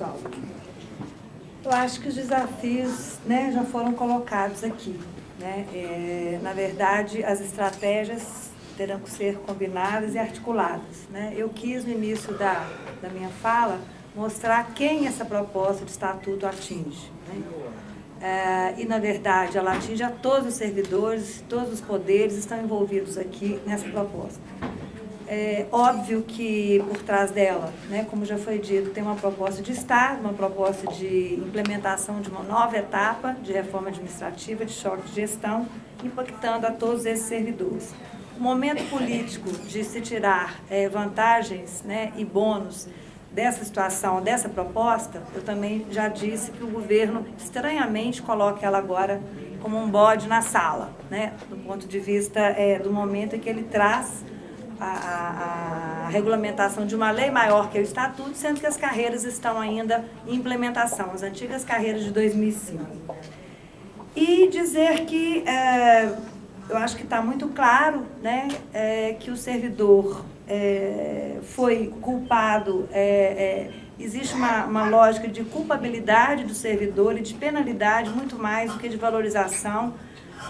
pessoal. Eu acho que os desafios, né, já foram colocados aqui, né? Na verdade, as estratégias terão que ser combinadas e articuladas, né? Eu quis, no início da minha fala, mostrar quem essa proposta de estatuto atinge, né? E, na verdade, ela atinge a todos os servidores, todos os poderes estão envolvidos aqui nessa proposta. É óbvio que por trás dela, né, como já foi dito, tem uma proposta de Estado, uma proposta de implementação de uma nova etapa de reforma administrativa, de choque de gestão, impactando a todos esses servidores. O momento político de se tirar vantagens, né, e bônus dessa situação, dessa proposta, eu também já disse que o governo estranhamente coloca ela agora como um bode na sala, né, do ponto de vista do momento em que ele traz a regulamentação de uma lei maior que é o Estatuto, sendo que as carreiras estão ainda em implementação, as antigas carreiras de 2005. E dizer que eu acho que está muito claro, né, que o servidor foi culpado, existe uma lógica de culpabilidade do servidor e de penalidade muito mais do que de valorização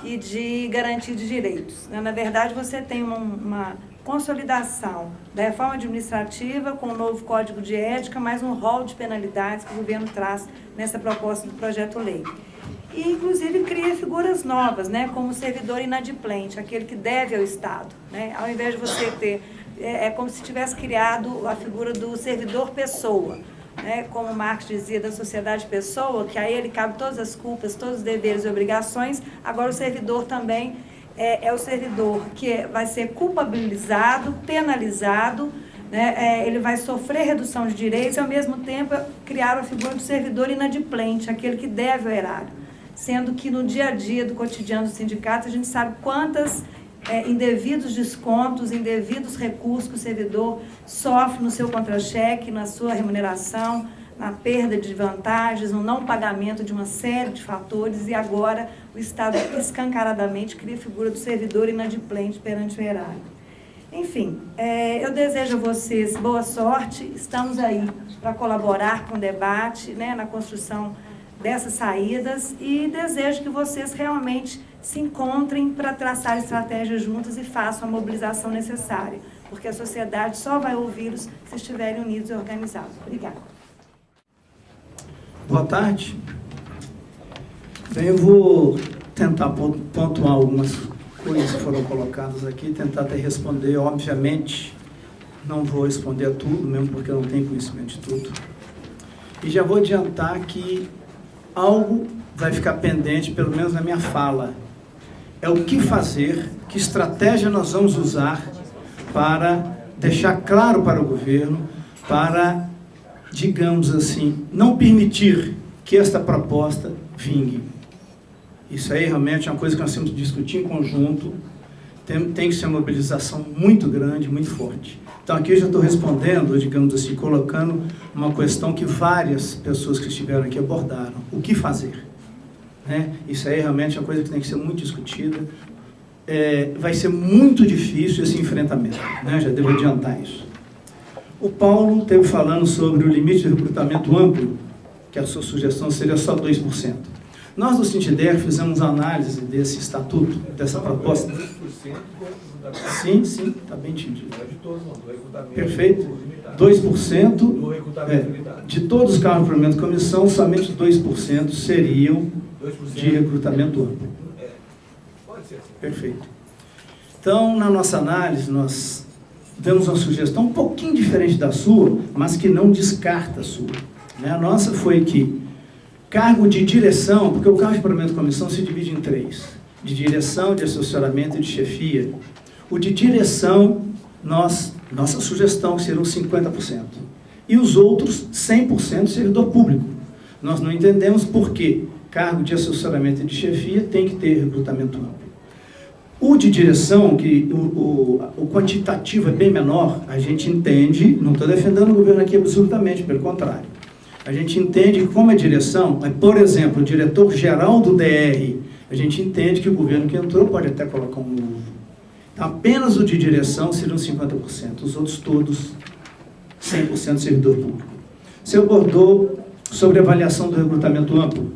e de garantia de direitos. Na verdade, você tem uma consolidação da reforma administrativa com o novo Código de Ética, mais um rol de penalidades que o governo traz nessa proposta do projeto-lei. E, inclusive, cria figuras novas, né, como o servidor inadimplente, aquele que deve ao Estado, né, ao invés de você ter, como se tivesse criado a figura do servidor-pessoa, né, como Marx dizia, da sociedade-pessoa, que a ele cabe todas as culpas, todos os deveres e obrigações. Agora o servidor também é o servidor que vai ser culpabilizado, penalizado, né, ele vai sofrer redução de direitos e, ao mesmo tempo, criar a figura do servidor inadimplente, aquele que deve ao erário. Sendo que no dia a dia do cotidiano dos sindicatos, a gente sabe quantas indevidos descontos, indevidos recursos que o servidor sofre no seu contra-cheque, na sua remuneração, na perda de vantagens, no não pagamento de uma série de fatores, e agora o Estado escancaradamente cria a figura do servidor inadimplente perante o erário. Enfim, eu desejo a vocês boa sorte, estamos aí para colaborar com o debate, né, na construção dessas saídas, e desejo que vocês realmente se encontrem para traçar estratégias juntas e façam a mobilização necessária, porque a sociedade só vai ouvi-los se estiverem unidos e organizados. Obrigada. Boa tarde. Bem, eu vou tentar pontuar algumas coisas que foram colocadas aqui, tentar até responder. Obviamente, não vou responder a tudo, mesmo porque eu não tenho conhecimento de tudo. E já vou adiantar que algo vai ficar pendente, pelo menos na minha fala. É o que fazer, que estratégia nós vamos usar para deixar claro para o governo, para, digamos assim, não permitir que esta proposta vingue. Isso aí realmente é uma coisa que nós temos que discutir em conjunto, tem que ser uma mobilização muito grande, muito forte. Então aqui eu já estou respondendo, digamos assim, colocando uma questão que várias pessoas que estiveram aqui abordaram. O que fazer? Né? Isso aí realmente é uma coisa que tem que ser muito discutida. Vai ser muito difícil esse enfrentamento, né? Já devo adiantar isso. O Paulo esteve falando sobre o limite de recrutamento amplo, que a sua sugestão seria só 2%. Nós do Sintider fizemos análise desse estatuto, dessa proposta. 2% Sim, está bem entendido. Não é de todos, não. Do recrutamento. Perfeito. 2% do recrutamento unidade. de todos os cargos de provimento de comissão, somente 2% seriam 2% de recrutamento amplo. Pode ser assim. Perfeito. Então, na nossa análise, nós demos uma sugestão um pouquinho diferente da sua, mas que não descarta a sua. Né? A nossa foi que cargo de direção, porque o cargo de provimento de comissão se divide em 3, de direção, de assessoramento e de chefia. O de direção, nossa sugestão que seriam 50%. E os outros, 100% servidor público. Nós não entendemos por que cargo de assessoramento e de chefia tem que ter recrutamento amplo. O de direção, que o quantitativo é bem menor, a gente entende, não estou defendendo o governo aqui absolutamente, pelo contrário. A gente entende que como é direção, por exemplo, o diretor-geral do DR, a gente entende que o governo que entrou pode até colocar um novo. Então, apenas o de direção seriam 50%, os outros todos 100% servidor público. Você abordou sobre a avaliação do recrutamento amplo.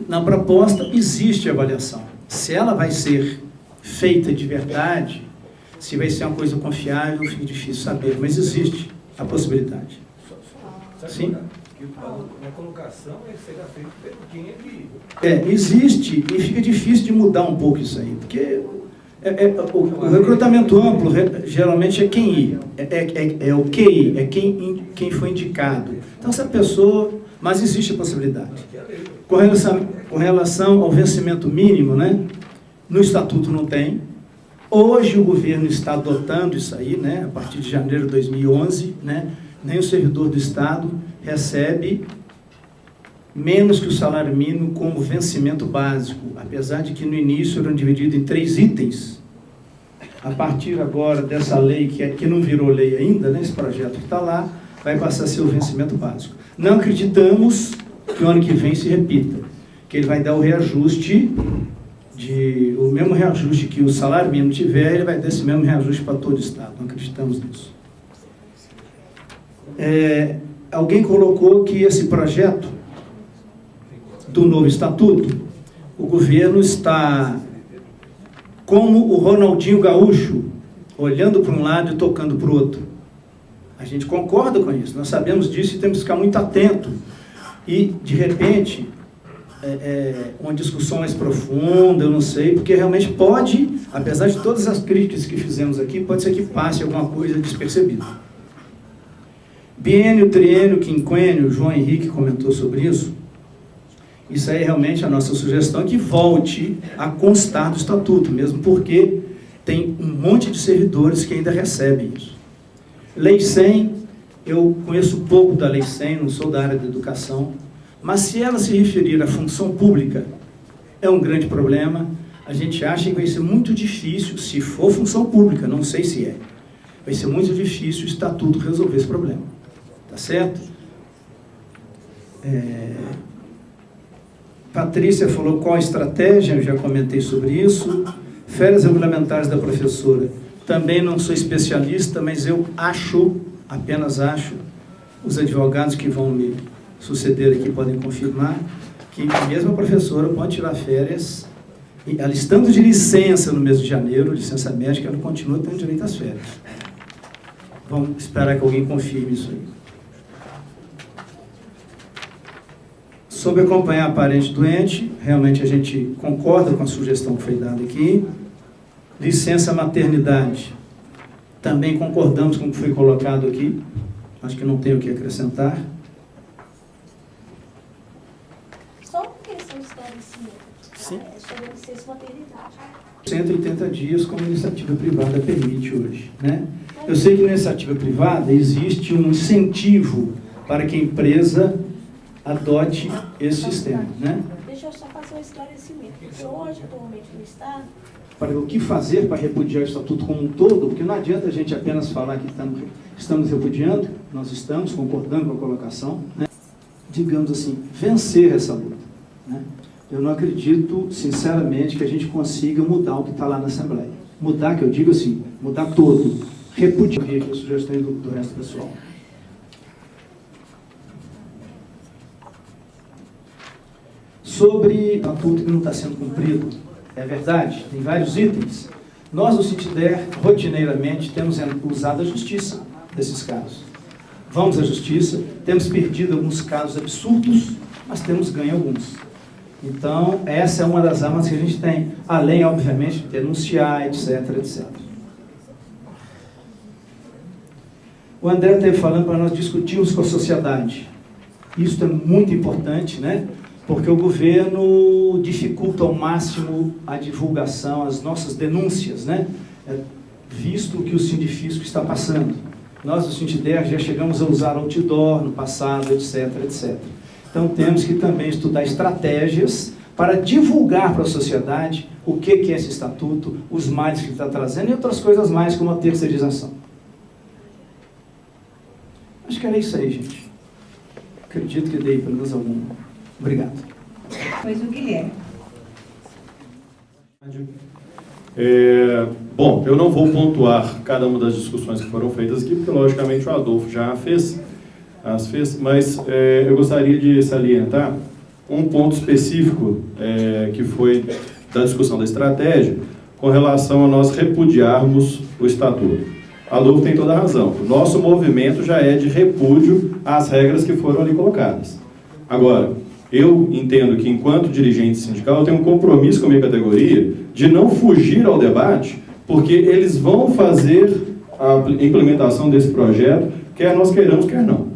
Na proposta existe avaliação. Se ela vai ser feita de verdade, se vai ser uma coisa confiável, fica difícil saber, mas existe a possibilidade. Sim? Na colocação será feito pelo quem é que... Existe, e fica difícil de mudar um pouco isso aí, porque o recrutamento amplo geralmente é quem ir, é o QI, é quem foi indicado. Então, essa pessoa, mas existe a possibilidade. Com relação ao vencimento mínimo, né, no Estatuto não tem. Hoje o governo está adotando isso aí, né, a partir de janeiro de 2011, né, nem o servidor do Estado recebe menos que o salário mínimo como vencimento básico, apesar de que no início eram divididos em 3 itens. A partir agora dessa lei, que não virou lei ainda, né, esse projeto que está lá, vai passar a ser o vencimento básico. Não acreditamos que o ano que vem se repita, que ele vai dar o reajuste, o mesmo reajuste que o salário mínimo tiver, ele vai dar esse mesmo reajuste para todo o Estado. Não acreditamos nisso. Alguém colocou que esse projeto do novo estatuto, o governo está como o Ronaldinho Gaúcho, olhando para um lado e tocando para o outro. A gente concorda com isso, nós sabemos disso e temos que ficar muito atento. E, de repente, uma discussão mais profunda, eu não sei, porque realmente pode, apesar de todas as críticas que fizemos aqui, pode ser que passe alguma coisa despercebida. Biênio, triênio, quinquênio, o João Henrique comentou sobre isso. Isso aí é realmente a nossa sugestão, que volte a constar do Estatuto, mesmo porque tem um monte de servidores que ainda recebem isso. Lei 100, eu conheço pouco da Lei 100, não sou da área da educação, mas se ela se referir à função pública, é um grande problema. A gente acha que vai ser muito difícil, se for função pública, não sei se vai ser muito difícil o Estatuto resolver esse problema. Tá certo? Patrícia falou qual a estratégia, eu já comentei sobre isso. Férias regulamentares da professora. Também não sou especialista, mas eu acho, apenas acho, os advogados que vão me suceder aqui podem confirmar, que a mesma professora pode tirar férias, e ela estando de licença no mês de janeiro, licença médica, ela continua tendo direito às férias. Vamos esperar que alguém confirme isso aí. Sobre acompanhar parente doente, realmente a gente concorda com a sugestão que foi dada aqui. Licença maternidade, também concordamos com o que foi colocado aqui, acho que não tenho o que acrescentar. Só uma questão de esclarecimento. Sim. Sobre a licença maternidade. 180 dias como a iniciativa privada permite hoje, né? Eu sei que na iniciativa privada existe um incentivo para que a empresa adote esse sistema, né? Deixa eu só fazer um esclarecimento. Hoje, atualmente no Estado, para o que fazer para repudiar o Estatuto como um todo, porque não adianta a gente apenas falar que estamos repudiando, nós estamos concordando com a colocação, né? Digamos assim, vencer essa luta, né? Eu não acredito, sinceramente, que a gente consiga mudar o que está lá na Assembleia. Mudar, que eu digo assim, mudar todo. Repudiar aqui as sugestões do resto do pessoal. Sobre o estatuto que não está sendo cumprido, é verdade, tem vários itens. Nós, no Sintider, rotineiramente, temos usado a justiça nesses casos. Vamos à justiça, temos perdido alguns casos absurdos, mas temos ganho alguns. Então, essa é uma das armas que a gente tem, além, obviamente, de denunciar, etc, etc. O André esteve falando para nós discutirmos com a sociedade. Isso é muito importante, né? Porque o governo dificulta ao máximo a divulgação, as nossas denúncias, né? Visto o que o Sindifisco está passando. Nós, do Sintider, já chegamos a usar outdoor no passado, etc, etc. Então, temos que também estudar estratégias para divulgar para a sociedade o que é esse estatuto, os males que ele está trazendo e outras coisas mais, como a terceirização. Acho que era isso aí, gente. Acredito que dei pelo menos algum. Obrigado. Pois o Guilherme. Bom, eu não vou pontuar cada uma das discussões que foram feitas aqui, porque logicamente o Adolfo já as fez, mas eu gostaria de salientar um ponto específico que foi da discussão da estratégia com relação a nós repudiarmos o Estatuto. Adolfo tem toda a razão. O nosso movimento já é de repúdio às regras que foram ali colocadas. Agora, eu entendo que, enquanto dirigente sindical, eu tenho um compromisso com a minha categoria de não fugir ao debate, porque eles vão fazer a implementação desse projeto, quer nós queiramos, quer não.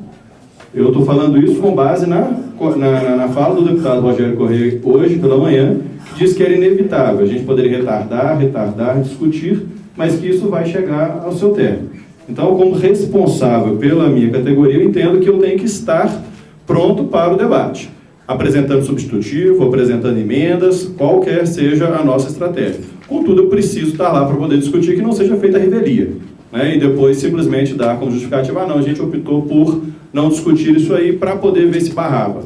Eu estou falando isso com base na fala do deputado Rogério Correia hoje pela manhã, que diz que era inevitável. A gente poderia retardar, discutir, mas que isso vai chegar ao seu término. Então, como responsável pela minha categoria, eu entendo que eu tenho que estar pronto para o debate, apresentando substitutivo, apresentando emendas, qualquer seja a nossa estratégia. Contudo, eu preciso estar lá para poder discutir, que não seja feita a revelia, né? E depois simplesmente dar como justificativa, não, a gente optou por não discutir isso aí para poder ver se barrava,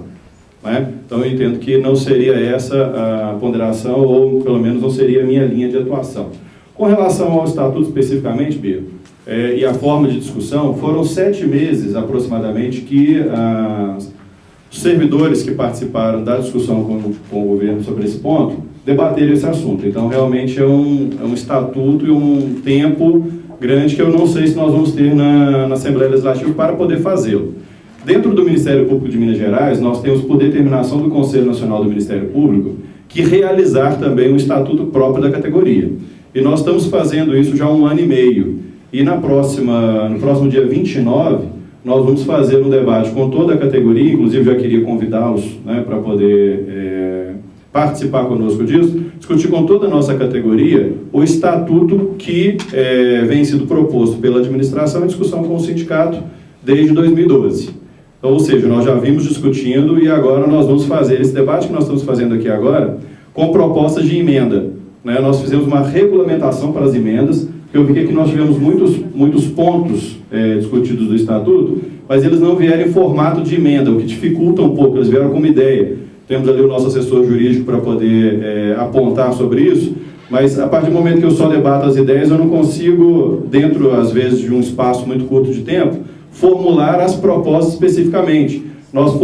né? Então eu entendo que não seria essa a ponderação, ou pelo menos não seria a minha linha de atuação. Com relação ao Estatuto especificamente, Bia, e a forma de discussão, foram 7 meses aproximadamente que os servidores que participaram da discussão com o governo sobre esse ponto debateram esse assunto. Então, realmente é um estatuto e um tempo grande que eu não sei se nós vamos ter na Assembleia Legislativa para poder fazê-lo. Dentro do Ministério Público de Minas Gerais, nós temos, por determinação do Conselho Nacional do Ministério Público, que realizar também um estatuto próprio da categoria. E nós estamos fazendo isso já há 1 ano e meio. E no próximo dia 29, nós vamos fazer um debate com toda a categoria, inclusive já queria convidá-los, né, para poder participar conosco disso, discutir com toda a nossa categoria o estatuto que vem sido proposto pela administração em discussão com o sindicato desde 2012. Então, ou seja, nós já vimos discutindo e agora nós vamos fazer esse debate que nós estamos fazendo aqui agora com propostas de emenda, né? Nós fizemos uma regulamentação para as emendas, porque eu vi que aqui nós tivemos muitos pontos discutidos do estatuto, mas eles não vieram em formato de emenda, o que dificulta um pouco, eles vieram como ideia. Temos ali o nosso assessor jurídico para poder apontar sobre isso, mas a partir do momento que eu só debato as ideias, eu não consigo, dentro, às vezes, de um espaço muito curto de tempo, formular as propostas especificamente. Nós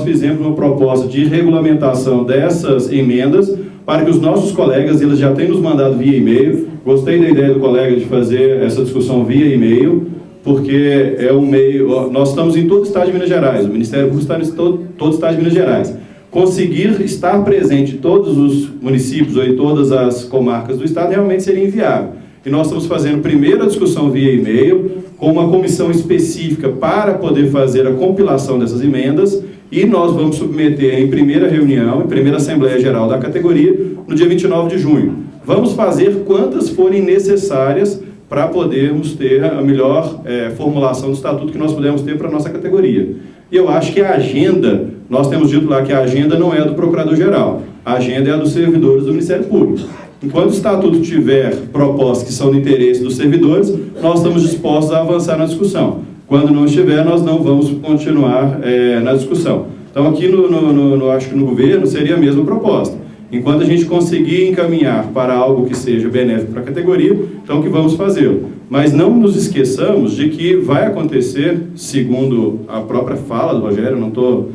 fizemos uma proposta de regulamentação dessas emendas para que os nossos colegas, eles já têm nos mandado via e-mail. Gostei da ideia do colega de fazer essa discussão via e-mail, porque é um meio... Nós estamos em todo o estado de Minas Gerais, o Ministério Público está em todo o estado de Minas Gerais. Conseguir estar presente em todos os municípios ou em todas as comarcas do estado realmente seria inviável. E nós estamos fazendo primeiro a discussão via e-mail, com uma comissão específica para poder fazer a compilação dessas emendas, e nós vamos submeter em primeira reunião, em primeira Assembleia Geral da categoria, no dia 29 de junho. Vamos fazer quantas forem necessárias para podermos ter a melhor formulação do estatuto que nós pudermos ter para a nossa categoria. E eu acho que a agenda, nós temos dito lá que a agenda não é a do Procurador-Geral, a agenda é a dos servidores do Ministério Público. Enquanto o estatuto tiver propostas que são do interesse dos servidores, nós estamos dispostos a avançar na discussão. Quando não estiver, nós não vamos continuar na discussão. Então, aqui acho que no governo seria a mesma proposta. Enquanto a gente conseguir encaminhar para algo que seja benéfico para a categoria, então que vamos fazê-lo. Mas não nos esqueçamos de que vai acontecer, segundo a própria fala do Rogério, não estou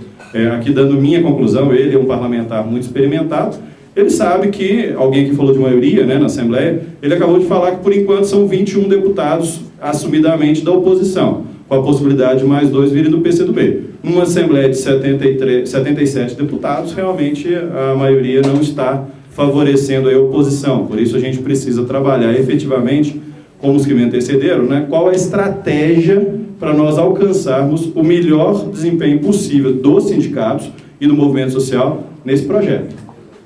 aqui dando minha conclusão, ele é um parlamentar muito experimentado, ele sabe que, alguém que falou de maioria, né, na Assembleia, ele acabou de falar que por enquanto são 21 deputados assumidamente da oposição, com a possibilidade de mais 2 virem do PCdoB. Numa Assembleia de 77 deputados, realmente a maioria não está favorecendo a oposição, por isso a gente precisa trabalhar efetivamente, como os que me antecederam, né, qual a estratégia para nós alcançarmos o melhor desempenho possível dos sindicatos e do movimento social nesse projeto.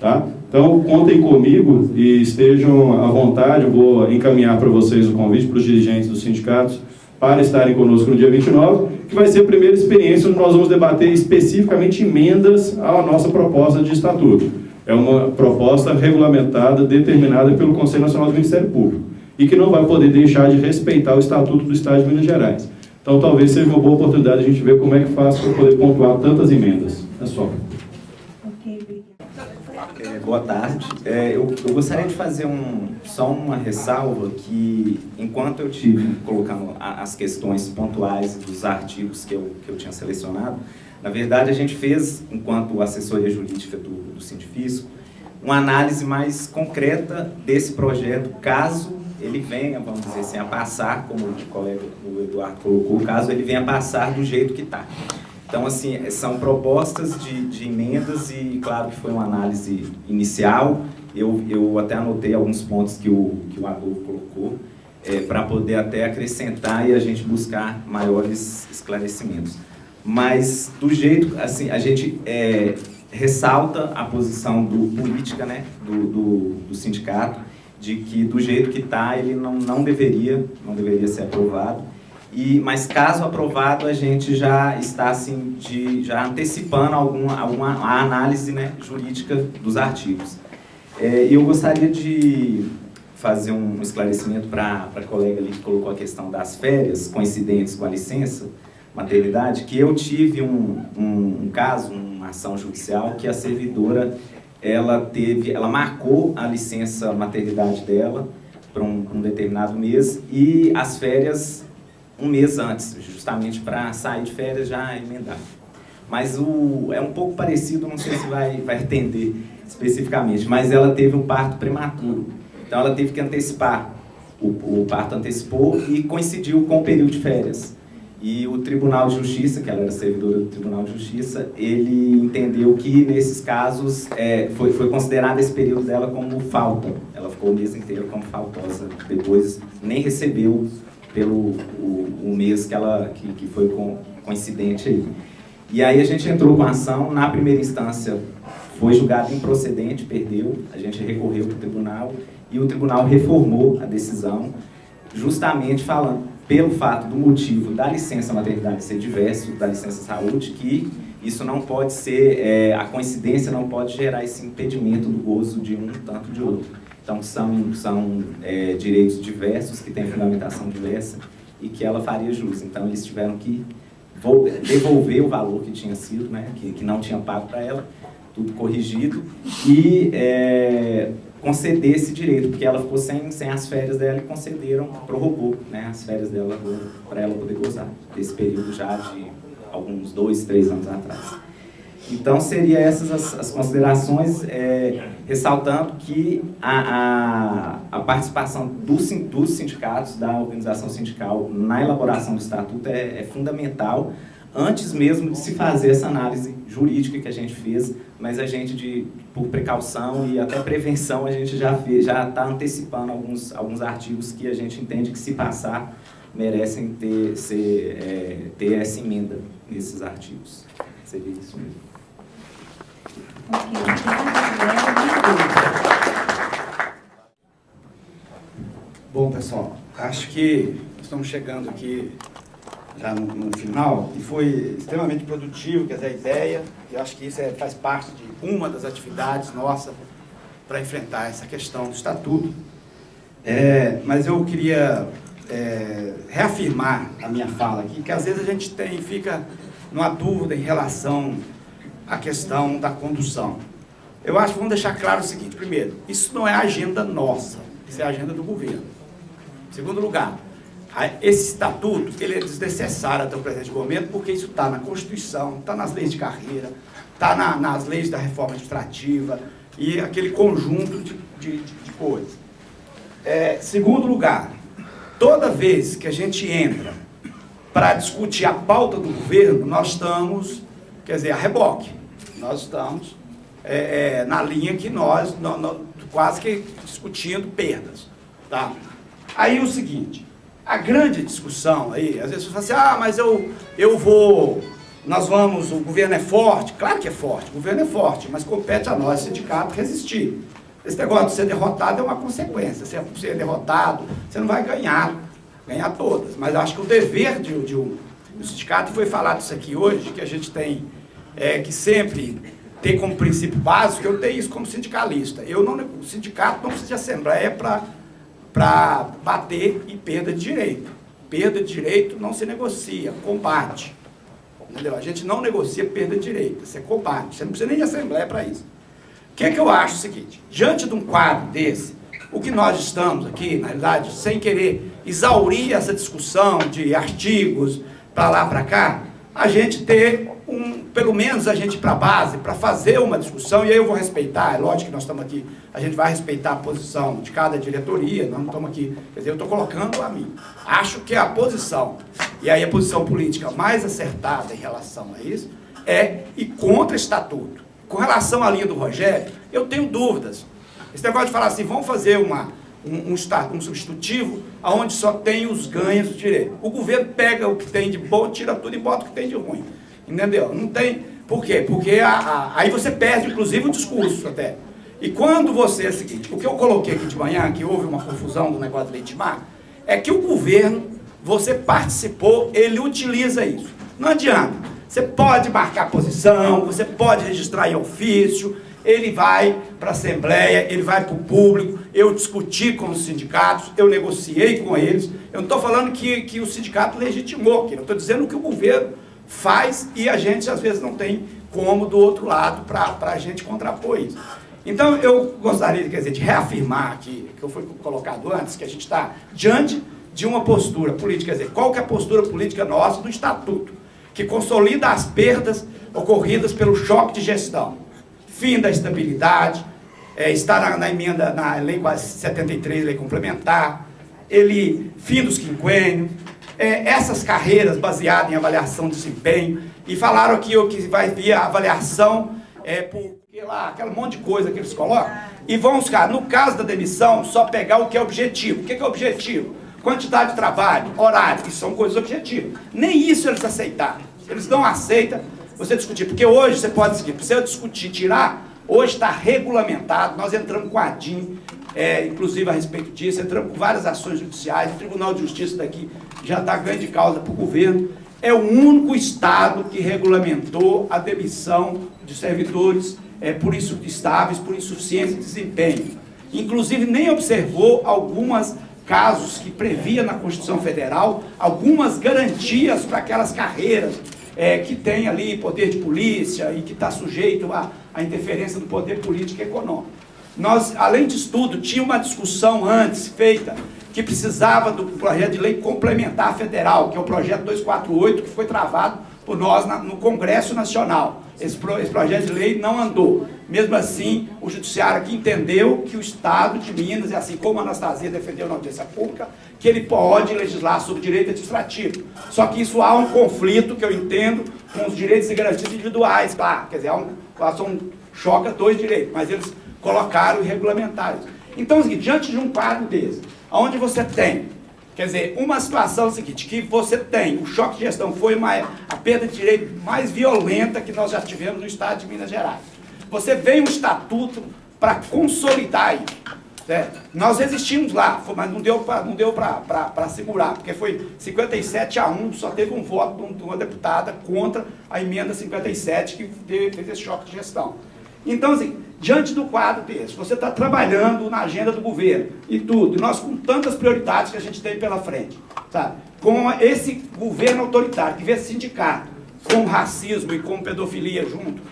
Tá? Então, contem comigo e estejam à vontade, eu vou encaminhar para vocês o convite para os dirigentes dos sindicatos para estarem conosco no dia 29, que vai ser a primeira experiência onde nós vamos debater especificamente emendas à nossa proposta de estatuto. É uma proposta regulamentada, determinada pelo Conselho Nacional do Ministério Público, e que não vai poder deixar de respeitar o Estatuto do Estado de Minas Gerais. Então, talvez seja uma boa oportunidade a gente ver como é que faz para poder pontuar tantas emendas. É só. Ok, obrigada. Boa tarde. Eu gostaria de fazer só uma ressalva que, enquanto eu tive colocando as questões pontuais dos artigos que eu tinha selecionado, na verdade a gente fez, enquanto assessoria jurídica do Sindifisco, uma análise mais concreta desse projeto, caso ele venha, vamos dizer assim, a passar, como o colega o Eduardo colocou, caso ele venha a passar do jeito que está. Então, assim, são propostas de emendas e, claro, que foi uma análise inicial. Eu até anotei alguns pontos que o Adolfo colocou, para poder até acrescentar e a gente buscar maiores esclarecimentos. Mas, do jeito, assim, a gente ressalta a posição política, né, do sindicato, de que, do jeito que está, ele não deveria ser aprovado. Mas caso aprovado, a gente já está assim, já antecipando alguma análise, né, jurídica dos artigos. Eu gostaria de fazer um esclarecimento para a colega ali que colocou a questão das férias coincidentes com a licença maternidade, que eu tive um caso, uma ação judicial, que a servidora ela marcou a licença maternidade dela para um determinado mês e as férias um mês antes, justamente para sair de férias já emendar. Mas é um pouco parecido, não sei se vai atender especificamente, mas ela teve um parto prematuro. Então ela teve que antecipar, o parto antecipou e coincidiu com o período de férias. E o Tribunal de Justiça, que ela era servidora do Tribunal de Justiça, ele entendeu que nesses casos foi considerado esse período dela como falta. Ela ficou o mês inteiro como faltosa, depois nem recebeu pelo o mês que foi coincidente aí. E aí a gente entrou com a ação, na primeira instância foi julgado improcedente, perdeu, a gente recorreu para o tribunal e o tribunal reformou a decisão, justamente falando, pelo fato do motivo da licença maternidade ser diverso da licença saúde, que isso não pode ser, a coincidência não pode gerar esse impedimento do gozo de um tanto de outro. Então, são direitos diversos, que têm fundamentação diversa, e que ela faria jus. Então, eles tiveram que devolver o valor que tinha sido, né, que não tinha pago para ela, tudo corrigido, e conceder esse direito, porque ela ficou sem as férias dela e concederam, prorrogou, né, as férias dela para ela poder gozar desse período já de alguns 2, 3 anos atrás. Então, seriam essas as considerações, ressaltando que a participação dos sindicatos, da organização sindical, na elaboração do estatuto é fundamental, antes mesmo de se fazer essa análise jurídica que a gente fez, mas a gente, por precaução e até prevenção, a gente já está antecipando alguns artigos que a gente entende que, se passar, merecem ter essa emenda nesses artigos. Seria isso mesmo. Bom, pessoal, acho que estamos chegando aqui já no final e foi extremamente produtivo, quer dizer, a ideia, e acho que isso faz parte de uma das atividades nossas para enfrentar essa questão do estatuto. Mas eu queria reafirmar a minha fala aqui, que às vezes a gente fica numa dúvida em relação à questão da condução. Eu acho que vamos deixar claro o seguinte: primeiro, isso não é agenda nossa, isso é a agenda do governo. Em segundo lugar, esse estatuto ele é desnecessário até o presente momento, porque isso está na Constituição, está nas leis de carreira, está nas leis da reforma administrativa e aquele conjunto de coisas. Segundo lugar, toda vez que a gente entra para discutir a pauta do governo, nós estamos, quer dizer, a reboque. Nós estamos na linha que nós quase que discutindo perdas. Tá? Aí o seguinte, a grande discussão aí, às vezes você fala assim, mas o governo é forte. Claro que é forte, o governo é forte, mas compete a nós, sindicato, resistir. Esse negócio de ser derrotado é uma consequência. Se você é derrotado, você não vai ganhar todas. Mas acho que o dever do sindicato, foi falado isso aqui hoje, que a gente tem que sempre ter como princípio básico, eu tenho isso como sindicalista. O sindicato não precisa de assembleia para bater em perda de direito. Perda de direito não se negocia, combate. entendeu? A gente não negocia perda de direito, isso é combate, você não precisa nem de assembleia para isso. O que é que eu acho o seguinte, diante de um quadro desse, o que nós estamos aqui, na realidade, sem querer exaurir essa discussão de artigos para lá, para cá, a gente ter pelo menos a gente ir para a base, para fazer uma discussão, e aí eu vou respeitar, é lógico que nós estamos aqui, a gente vai respeitar a posição de cada diretoria, nós não estamos aqui, quer dizer, eu estou colocando a mim. Acho que a posição, e aí a posição política mais acertada em relação a isso, é ir contra estatuto. Com relação à linha do Rogério, eu tenho dúvidas. Esse negócio de falar assim, vamos fazer um substitutivo onde só tem os ganhos do direito. O governo pega o que tem de bom, tira tudo e bota o que tem de ruim. Entendeu? Não tem... Por quê? Porque aí você perde, inclusive, o discurso até. E quando você... É o seguinte, o que eu coloquei aqui de manhã, que houve uma confusão do negócio de legitimar, é que o governo, você participou, ele utiliza isso. Não adianta. Você pode marcar posição, você pode registrar em ofício, ele vai para a Assembleia, ele vai para o público, eu discuti com os sindicatos, eu negociei com eles, eu não estou falando que o sindicato legitimou aquilo, eu estou dizendo que o governo faz e a gente às vezes não tem como do outro lado para a gente contrapor isso. Então eu gostaria, quer dizer, de reafirmar aqui, que eu fui colocado antes, que a gente está diante de uma postura política, quer dizer, qual que é a postura política nossa do Estatuto, que consolida as perdas ocorridas pelo choque de gestão. Fim da estabilidade, está na emenda, na Lei 73, Lei Complementar, fim dos quinquênios, essas carreiras baseadas em avaliação de desempenho, e falaram aqui que vai vir a avaliação porque lá, aquele monte de coisa que eles colocam, e vão ficar, no caso da demissão, só pegar o que é objetivo. O que é objetivo? Quantidade de trabalho, horário, que são coisas objetivas. Nem isso eles aceitaram. Eles não aceitam você discutir, porque hoje você pode seguir, precisa discutir, tirar, hoje está regulamentado, nós entramos com a DIN, inclusive a respeito disso, entramos com várias ações judiciais, o Tribunal de Justiça daqui já está ganho de causa para o governo, é o único Estado que regulamentou a demissão de servidores estáveis por insuficiência de desempenho. Inclusive nem observou alguns casos que previa na Constituição Federal, algumas garantias para aquelas carreiras que tem ali poder de polícia e que está sujeito à interferência do poder político e econômico. Nós, além disso tudo, tinha uma discussão antes feita que precisava do projeto de lei complementar federal, que é o projeto 248, que foi travado por nós no Congresso Nacional. Esse projeto de lei não andou. Mesmo assim, o Judiciário aqui entendeu que o Estado de Minas, e assim como a Anastasia defendeu na audiência pública, que ele pode legislar sobre direito administrativo. Só que isso há um conflito, que eu entendo, com os direitos e garantias individuais. Claro, quer dizer, choca dois direitos, mas eles colocaram e regulamentaram isso. Então, é o seguinte, diante de um quadro desse, onde você tem, quer dizer, uma situação seguinte, que você tem, o choque de gestão foi a perda de direito mais violenta que nós já tivemos no estado de Minas Gerais. Você vem um estatuto para consolidar isso. Certo? Nós resistimos lá, mas não deu para segurar, porque foi 57-1, só teve um voto de uma deputada contra a emenda 57 que fez esse choque de gestão. Então, assim, diante do quadro desse, você está trabalhando na agenda do governo e tudo, e nós com tantas prioridades que a gente tem pela frente, sabe? Com esse governo autoritário que vê sindicato com racismo e com pedofilia junto,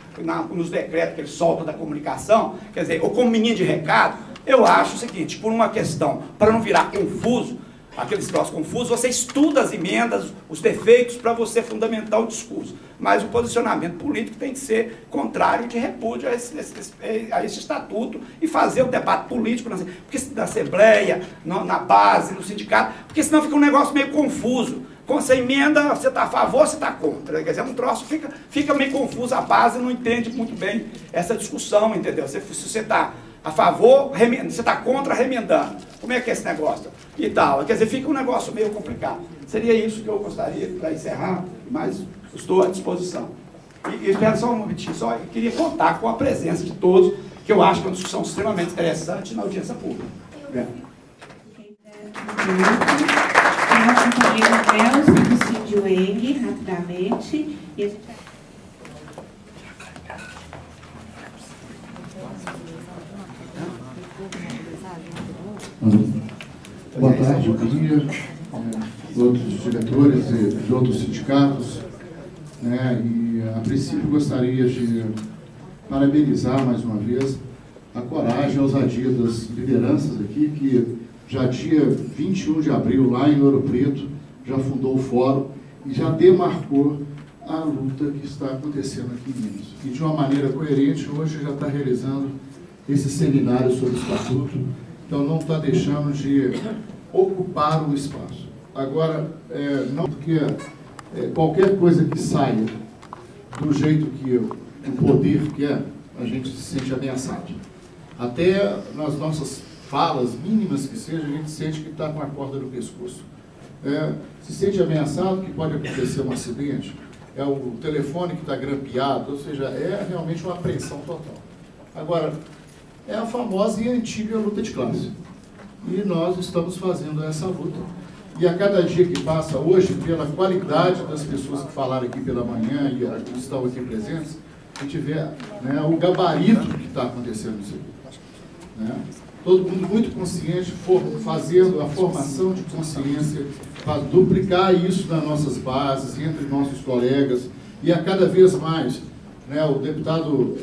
nos decretos que ele solta da comunicação, quer dizer, ou como menino de recado, eu acho o seguinte, por uma questão, para não virar confuso, aqueles troços confusos, você estuda as emendas, os defeitos, para você fundamentar o discurso. Mas o posicionamento político tem que ser contrário de repúdio a esse estatuto e fazer o debate político na Assembleia, na base, no sindicato, porque senão fica um negócio meio confuso. Com essa emenda, você está a favor, você está contra. Quer dizer, um troço fica meio confuso, a base não entende muito bem essa discussão, entendeu? Se você está a favor, você está contra, remendando. Como é que é esse negócio? E tal. Quer dizer, fica um negócio meio complicado. Seria isso que eu gostaria para encerrar, mas estou à disposição. E espero só um momentinho, eu queria contar com a presença de todos, que eu acho que é uma discussão extremamente interessante na audiência pública. Nosso colega Nelson do Cíndio Weng, rapidamente. E a gente... Boa tarde, eu queria, outros diretores e de outros sindicatos, né? E, a princípio, gostaria de parabenizar mais uma vez a coragem e a ousadia das lideranças aqui, que já dia 21 de abril, lá em Ouro Preto, já fundou o fórum e já demarcou a luta que está acontecendo aqui em Minas. E de uma maneira coerente, hoje já está realizando esse seminário sobre o Estatuto, então não está deixando de ocupar o espaço. Agora, não porque qualquer coisa que saia do jeito que o poder quer, a gente se sente ameaçado. Até nas nossas falas mínimas que sejam, a gente sente que está com a corda no pescoço. Se sente ameaçado, que pode acontecer um acidente, é o telefone que está grampeado, ou seja, é realmente uma apreensão total. Agora, é a famosa e antiga luta de classe. E nós estamos fazendo essa luta. E a cada dia que passa hoje, pela qualidade das pessoas que falaram aqui pela manhã e que estão aqui presentes, a gente vê, né, o gabarito que está acontecendo nisso aqui. Né? Todo mundo muito consciente, fazendo a formação de consciência para duplicar isso nas nossas bases, entre nossos colegas, e a cada vez mais, né, o deputado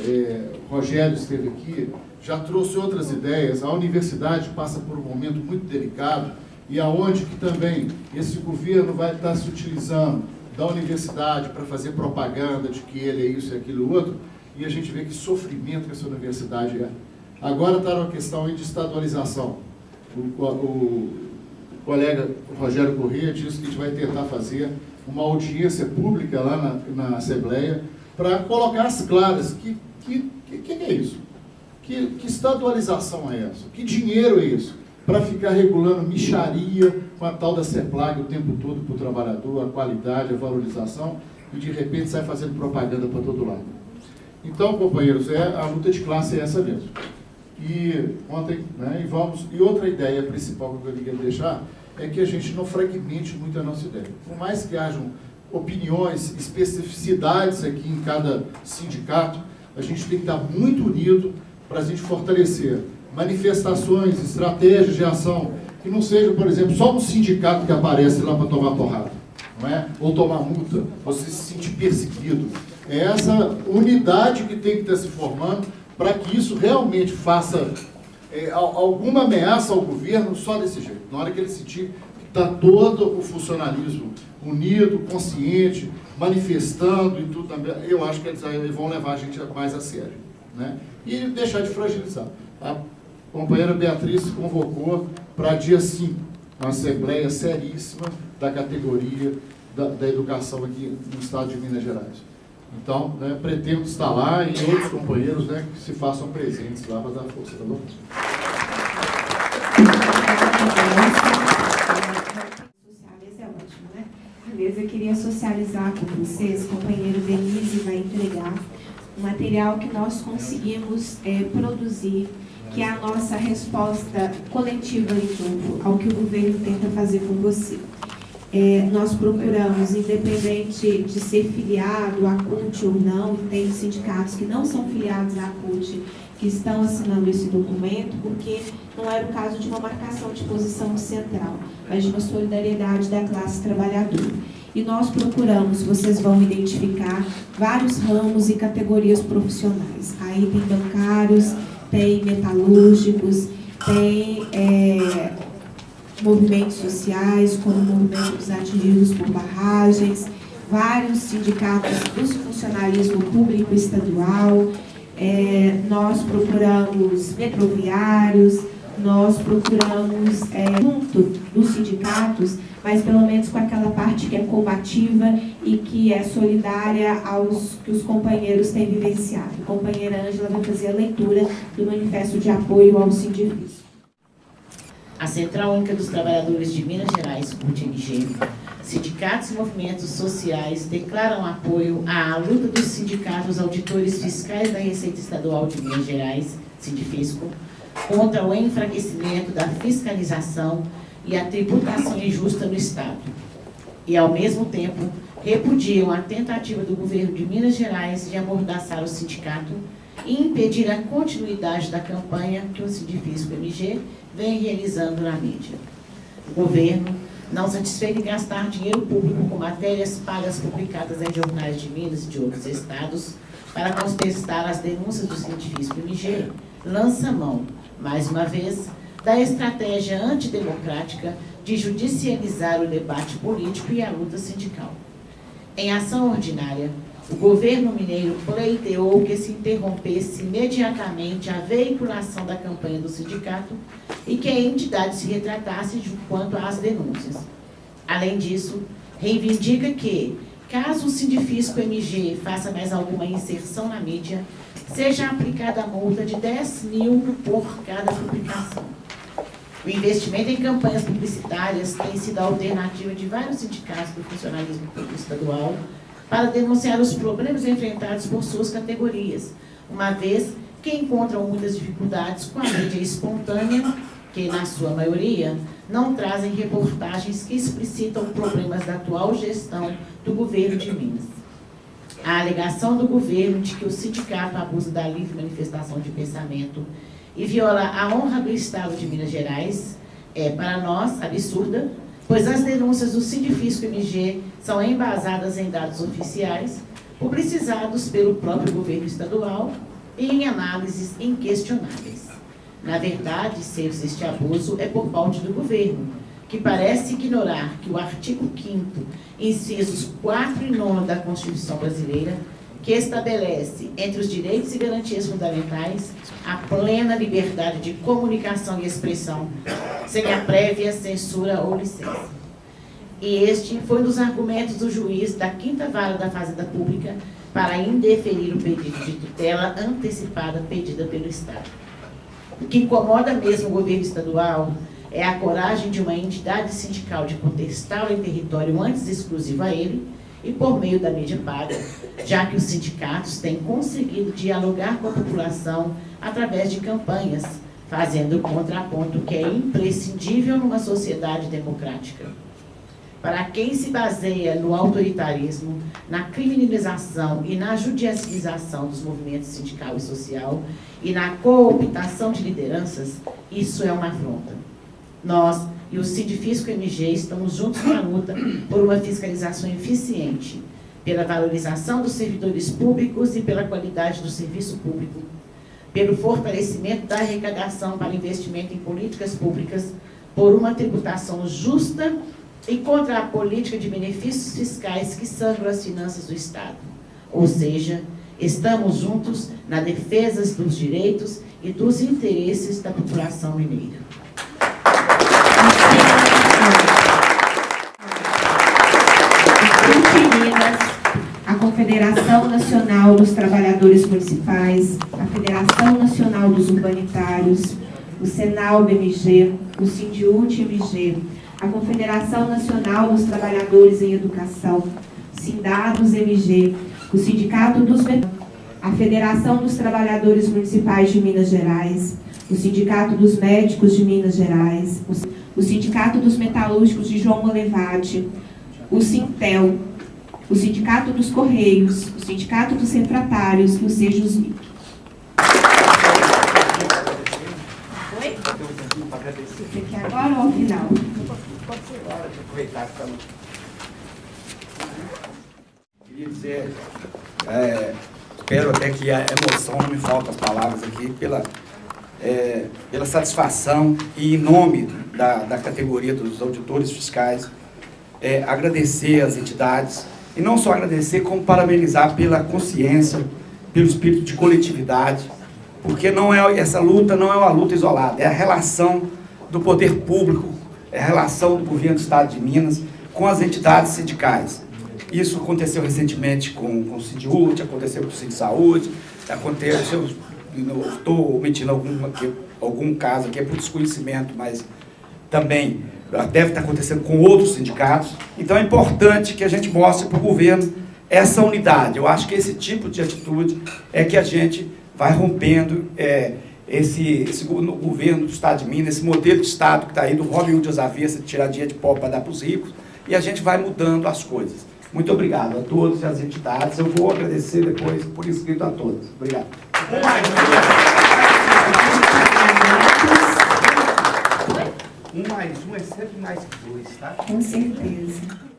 Rogério esteve aqui, já trouxe outras ideias. A universidade passa por um momento muito delicado, e aonde que também esse governo vai estar se utilizando da universidade para fazer propaganda de que ele é isso e aquilo outro, e a gente vê que sofrimento que essa universidade é. Agora está uma questão aí de estadualização. O colega Rogério Corrêa disse que a gente vai tentar fazer uma audiência pública lá na Assembleia para colocar as claras. Que é isso? Que estadualização é essa? Que dinheiro é isso? Para ficar regulando mixaria com a tal da CEPLAG o tempo todo para o trabalhador, a qualidade, a valorização, e de repente sai fazendo propaganda para todo lado. Então, companheiros, a luta de classe é essa mesmo. E ontem, né, e outra ideia principal que eu queria deixar é que a gente não fragmente muito a nossa ideia. Por mais que hajam opiniões, especificidades aqui em cada sindicato, a gente tem que estar muito unido para a gente fortalecer manifestações, estratégias de ação, que não seja, por exemplo, só um sindicato que aparece lá para tomar porrada, não é? Ou tomar multa, ou se sentir perseguido. É essa unidade que tem que estar se formando para que isso realmente faça alguma ameaça ao governo só desse jeito. Na hora que ele sentir que está todo o funcionalismo unido, consciente, manifestando e tudo também, eu acho que eles vão levar a gente mais a sério, né? E deixar de fragilizar. A companheira Beatriz convocou para dia 5, uma assembleia seríssima da categoria da educação aqui no estado de Minas Gerais. Então, né, pretendo estar lá e outros companheiros, né, que se façam presentes lá para dar força, tá bom? É ótimo, né? Beleza, eu queria socializar com vocês, o companheiro Denise vai entregar um material que nós conseguimos produzir, que é a nossa resposta coletiva ao que o governo tenta fazer com você. Nós procuramos, independente de ser filiado à CUT ou não, tem sindicatos que não são filiados à CUT, que estão assinando esse documento, porque não era o caso de uma marcação de posição central, mas de uma solidariedade da classe trabalhadora. E nós procuramos, vocês vão identificar, vários ramos e categorias profissionais. Aí tem bancários, tem metalúrgicos, tem movimentos sociais, como o movimento dos atingidos por barragens, vários sindicatos do funcionalismo público estadual, nós procuramos metroviários, nós procuramos, junto dos sindicatos, mas pelo menos com aquela parte que é combativa e que é solidária aos que os companheiros têm vivenciado. A companheira Ângela vai fazer a leitura do manifesto de apoio ao Sindifis. A Central Única dos Trabalhadores de Minas Gerais, CUT-MG, sindicatos e movimentos sociais declaram apoio à luta dos sindicatos auditores fiscais da Receita Estadual de Minas Gerais, Sindifisco, contra o enfraquecimento da fiscalização e a tributação injusta no Estado. E, ao mesmo tempo, repudiam a tentativa do governo de Minas Gerais de amordaçar o sindicato e impedir a continuidade da campanha que o Sindifisco MG vem realizando na mídia. O governo não satisfeito em gastar dinheiro público com matérias pagas publicadas em jornais de Minas e de outros estados para contestar as denúncias do Sindifisco MG, lança mão, mais uma vez, da estratégia antidemocrática de judicializar o debate político e a luta sindical. Em ação ordinária, o governo mineiro pleiteou que se interrompesse imediatamente a veiculação da campanha do sindicato e que a entidade se retratasse quanto às denúncias. Além disso, reivindica que, caso o Sindifisco MG faça mais alguma inserção na mídia, seja aplicada a multa de 10 mil por cada publicação. O investimento em campanhas publicitárias tem sido a alternativa de vários sindicatos do funcionalismo público estadual para denunciar os problemas enfrentados por suas categorias, uma vez que encontram muitas dificuldades com a mídia espontânea, que, na sua maioria, não trazem reportagens que explicitam problemas da atual gestão do governo de Minas. A alegação do governo de que o sindicato abusa da livre manifestação de pensamento e viola a honra do Estado de Minas Gerais é, para nós, absurda, pois as denúncias do Sindifisco MG são embasadas em dados oficiais, publicizados pelo próprio governo estadual e em análises inquestionáveis. Na verdade, se este abuso é por parte do governo, que parece ignorar que o artigo 5º, incisos 4 e 9 da Constituição Brasileira, que estabelece, entre os direitos e garantias fundamentais, a plena liberdade de comunicação e expressão, sem a prévia censura ou licença. E este foi um dos argumentos do juiz da 5ª Vara da Fazenda Pública para indeferir o pedido de tutela antecipada pedida pelo Estado. O que incomoda mesmo o governo estadual é a coragem de uma entidade sindical de contestá-lo em território antes exclusivo a ele e por meio da mídia paga, já que os sindicatos têm conseguido dialogar com a população através de campanhas, fazendo o contraponto que é imprescindível numa sociedade democrática. Para quem se baseia no autoritarismo, na criminalização e na judicialização dos movimentos sindical e social e na cooptação de lideranças, isso é uma afronta. Nós e o Sindifisco MG estamos juntos na luta por uma fiscalização eficiente, pela valorização dos servidores públicos e pela qualidade do serviço público, pelo fortalecimento da arrecadação para investimento em políticas públicas, por uma tributação justa e contra a política de benefícios fiscais que sangram as finanças do Estado. Ou seja, estamos juntos na defesa dos direitos e dos interesses da população mineira. A Confederação Nacional dos Trabalhadores Municipais, a Federação Nacional dos Urbanitários, o Senalb MG, o Sindiúte MG, a Confederação Nacional dos Trabalhadores em Educação, Sindados MG, o Sindicato dos a Federação dos Trabalhadores Municipais de Minas Gerais, o Sindicato dos Médicos de Minas Gerais, o Sindicato dos Metalúrgicos de João Molevade, o Sintel, o Sindicato dos Correios, o Sindicato dos Refratários e o Sejusmic. Oi? Isso aqui agora ou ao final? Queria dizer, espero até que a emoção, não me faltam as palavras aqui, pela satisfação e em nome da categoria dos auditores fiscais, agradecer às entidades, e não só agradecer, como parabenizar pela consciência, pelo espírito de coletividade, porque essa luta não é uma luta isolada, é a relação do poder público, é a relação do governo do Estado de Minas com as entidades sindicais. Isso aconteceu recentemente com o Sindiúte, aconteceu com o Sindisaúde, aconteceu, estou omitindo algum caso aqui, é por desconhecimento, mas também deve estar acontecendo com outros sindicatos. Então é importante que a gente mostre para o governo essa unidade. Eu acho que esse tipo de atitude é que a gente vai rompendo esse governo do Estado de Minas, esse modelo de Estado que está aí do Robin Hood às avessas, de tirar dinheiro de pobre para dar para os ricos, e a gente vai mudando as coisas. Muito obrigado a todos e às entidades. Eu vou agradecer depois por escrito a todos. Obrigado. Um mais um é sempre mais que dois, tá? Com certeza.